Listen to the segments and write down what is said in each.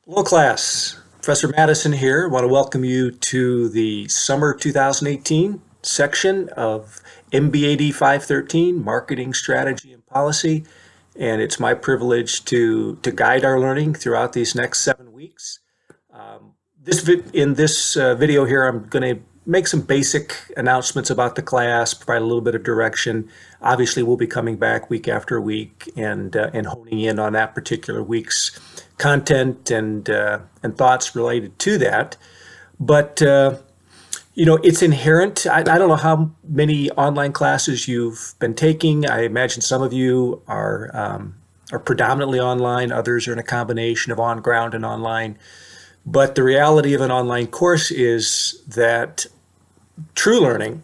Hello, class. Professor Madison here. I want to welcome you to the summer 2018 section of MBAD513, Marketing Strategy and Policy. And it's my privilege to guide our learning throughout these next 7 weeks. In this video here, I'm going to make some basic announcements about the class, provide a little bit of direction. Obviously, we'll be coming back week after week and honing in on that particular week's content and thoughts related to that. But it's inherent. I don't know how many online classes you've been taking. I imagine some of you are predominantly online. Others are in a combination of on ground and online. But the reality of an online course is that true learning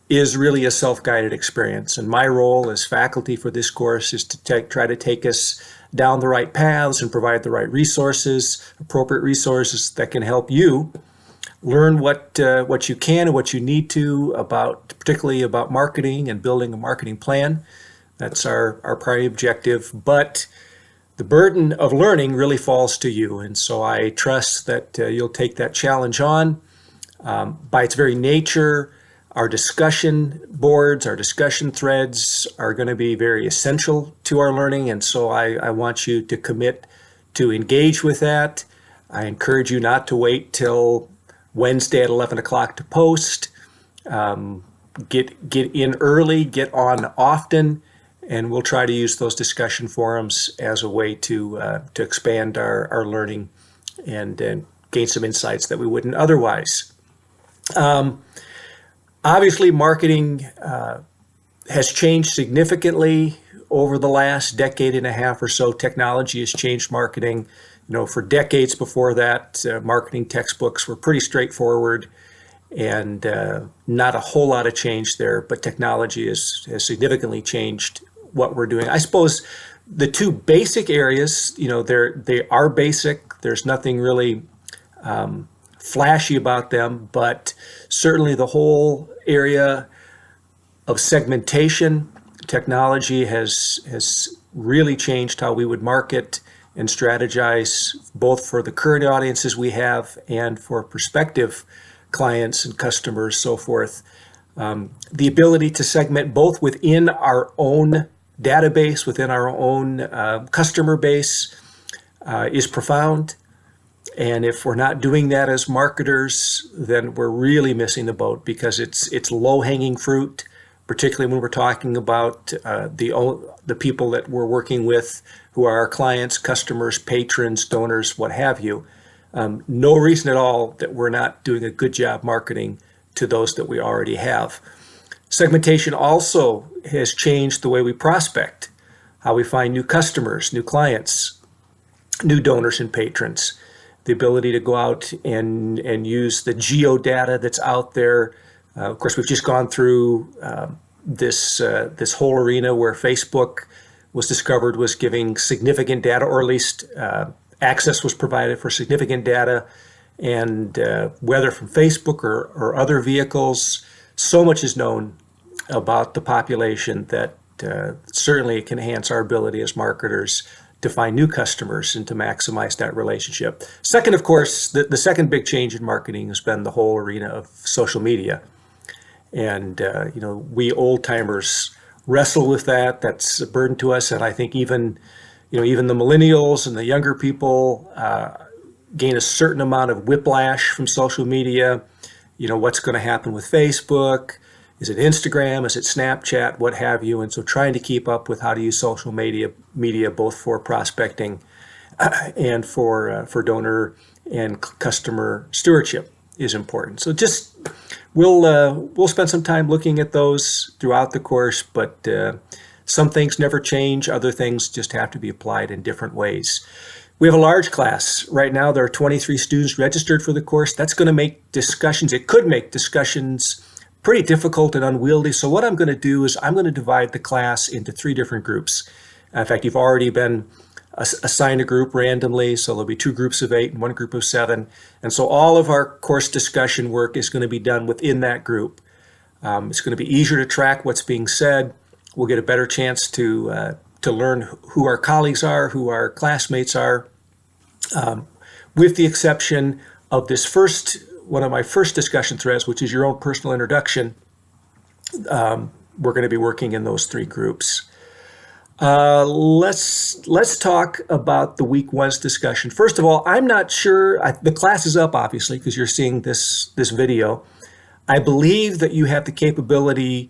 is really a self-guided experience. And my role as faculty for this course is to try to take us down the right paths and provide the right resources, appropriate resources that can help you learn what you can and what you need to particularly about marketing and building a marketing plan. That's our primary objective. But the burden of learning really falls to you, and so I trust that you'll take that challenge on. By its very nature, our discussion boards, our discussion threads are going to be very essential to our learning, and so I want you to commit to engage with that. I encourage you not to wait till Wednesday at 11 o'clock to post. Get in early, get on often. And we'll try to use those discussion forums as a way to expand our learning and gain some insights that we wouldn't otherwise. Obviously, marketing has changed significantly over the last decade and a half or so. Technology has changed marketing. For decades before that, marketing textbooks were pretty straightforward and not a whole lot of change there. But technology has significantly changed what we're doing. I suppose the two basic areas, they are basic. There's nothing really flashy about them, but certainly the whole area of segmentation, technology has really changed how we would market and strategize, both for the current audiences we have and for prospective clients and customers, so forth. The ability to segment both within our own database, within our own customer base is profound. And if we're not doing that as marketers, then we're really missing the boat, because it's low-hanging fruit, particularly when we're talking about the people that we're working with, who are our clients, customers, patrons, donors, what have you. No reason at all that we're not doing a good job marketing to those that we already have. Segmentation also has changed the way we prospect, how we find new customers, new clients, new donors and patrons. The ability to go out and use the geo data that's out there. Of course, we've just gone through this whole arena where Facebook was discovered was giving significant data, or at least access was provided for significant data, and whether from Facebook or other vehicles, so much is known about the population that certainly it can enhance our ability as marketers to find new customers and to maximize that relationship. Second, of course, the second big change in marketing has been the whole arena of social media. And, we old timers wrestle with that. That's a burden to us. And I think even the millennials and the younger people gain a certain amount of whiplash from social media. What's going to happen with Facebook? Is it Instagram? Is it Snapchat? What have you? And so trying to keep up with how to use social media both for prospecting and for donor and customer stewardship is important. So just we'll spend some time looking at those throughout the course, but some things never change. Other things just have to be applied in different ways. We have a large class. Right now, there are 23 students registered for the course. That's going to make discussions, it could make discussions pretty difficult and unwieldy. So what I'm going to do is I'm going to divide the class into 3 different groups. In fact, you've already been assigned a group randomly, so there'll be 2 groups of 8 and 1 group of 7. And so all of our course discussion work is going to be done within that group. It's going to be easier to track what's being said. We'll get a better chance to learn who our colleagues are, who our classmates are. with the exception of this one of my first discussion threads, which is your own personal introduction. We're going to be working in those 3 groups. Let's talk about the week 1's discussion. First of all, I'm not sure, the class is up obviously because you're seeing this video. I believe that you have the capability,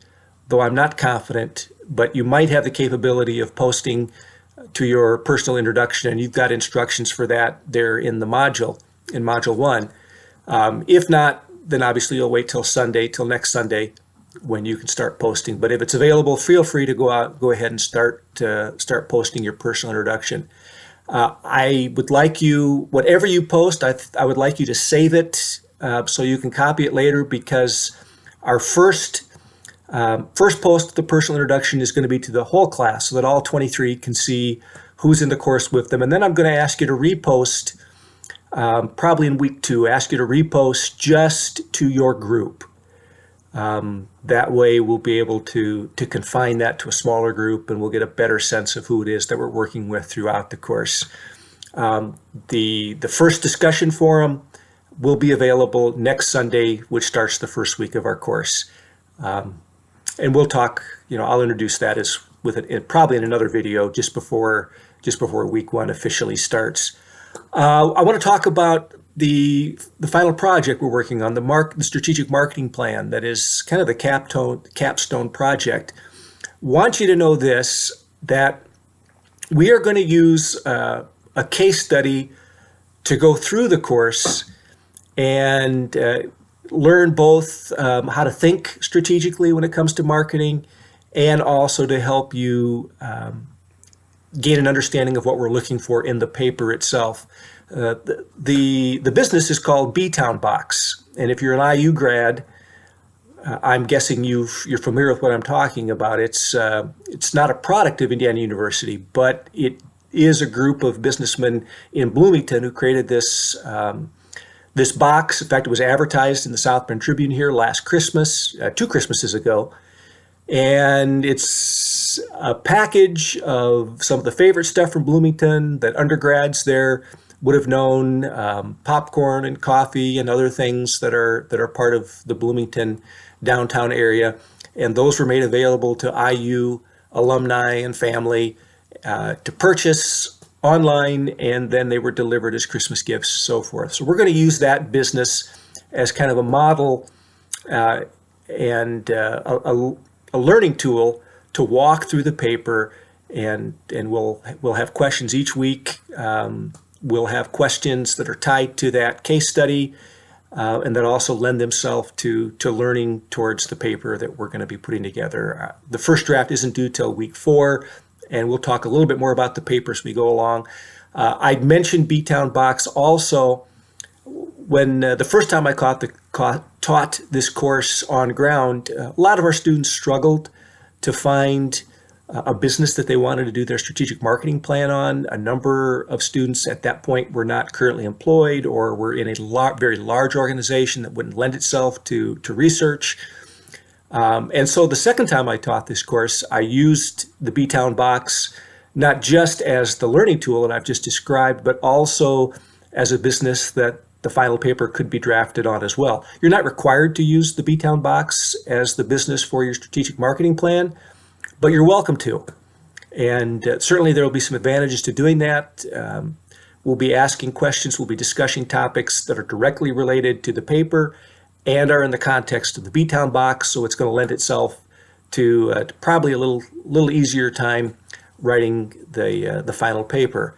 though I'm not confident, but you might have the capability of posting to your personal introduction, and you've got instructions for that there in the module, in module 1. If not, then obviously you'll wait till next Sunday, when you can start posting. But if it's available, feel free to go ahead and start posting your personal introduction. I would like you, whatever you post, I would like you to save it so you can copy it later, because our first post of the personal introduction is going to be to the whole class so that all 23 can see who's in the course with them. And then I'm going to ask you to repost, probably in week 2, ask you to repost just to your group. That way we'll be able to confine that to a smaller group, and we'll get a better sense of who it is that we're working with throughout the course. The first discussion forum will be available next Sunday, which starts the first week of our course. And we'll talk, I'll introduce that probably in another video just before week 1 officially starts. I want to talk about the final project we're working on, the strategic marketing plan that is kind of the capstone project. Want you to know this, that we are going to use a case study to go through the course and learn both how to think strategically when it comes to marketing, and also to help you gain an understanding of what we're looking for in the paper itself. The business is called B-Town Box, and if you're an IU grad, I'm guessing you're familiar with what I'm talking about. It's not a product of Indiana University, but it is a group of businessmen in Bloomington who created this box. In fact, it was advertised in the South Bend Tribune here last Christmas, 2 Christmases ago. And it's a package of some of the favorite stuff from Bloomington that undergrads there would have known, popcorn and coffee and other things that are part of the Bloomington downtown area. And those were made available to IU alumni and family to purchase online, and then they were delivered as Christmas gifts, so forth. So we're going to use that business as kind of a model and a learning tool to walk through the paper, and we'll have questions each week. We'll have questions that are tied to that case study and that also lend themselves to learning towards the paper that we're going to be putting together. The first draft isn't due till week 4, and we'll talk a little bit more about the paper as we go along. I'd mentioned B-Town Box also. When the first time I taught this course on ground, a lot of our students struggled to find a business that they wanted to do their strategic marketing plan on. A number of students at that point were not currently employed, or were in a very large organization that wouldn't lend itself to research. And so the second time I taught this course, I used the B-Town Box not just as the learning tool that I've just described, but also as a business that the final paper could be drafted on as well. You're not required to use the B-Town Box as the business for your strategic marketing plan, but you're welcome to. And certainly there will be some advantages to doing that. We'll be asking questions, we'll be discussing topics that are directly related to the paper and are in the context of the B-Town Box, so it's going to lend itself to probably a little easier time writing the final paper.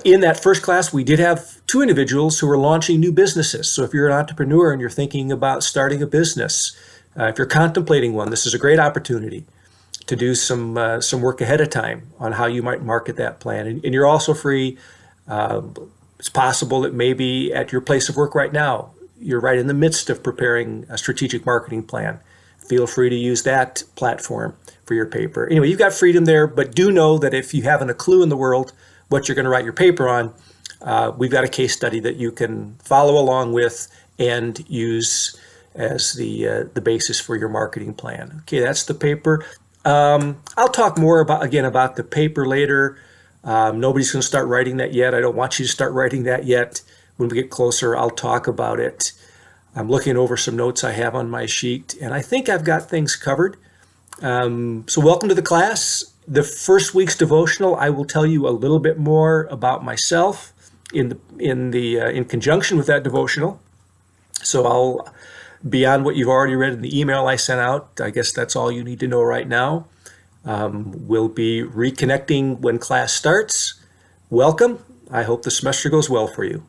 In that first class, we did have 2 individuals who were launching new businesses. So if you're an entrepreneur and you're thinking about starting a business, if you're contemplating one, this is a great opportunity to do some work ahead of time on how you might market that plan. And you're also free. It's possible that maybe at your place of work right now, you're right in the midst of preparing a strategic marketing plan. Feel free to use that platform for your paper. Anyway, you've got freedom there, but do know that if you haven't a clue in the world what you're going to write your paper on, we've got a case study that you can follow along with and use as the basis for your marketing plan. Okay, that's the paper. I'll talk more about the paper later. Nobody's going to start writing that yet. I don't want you to start writing that yet. When we get closer, I'll talk about it. I'm looking over some notes I have on my sheet, and I think I've got things covered. So welcome to the class. The first week's devotional, I will tell you a little bit more about myself in conjunction with that devotional. So I'll, beyond what you've already read in the email I sent out, I guess that's all you need to know right now. We'll be reconnecting when class starts. Welcome. I hope the semester goes well for you.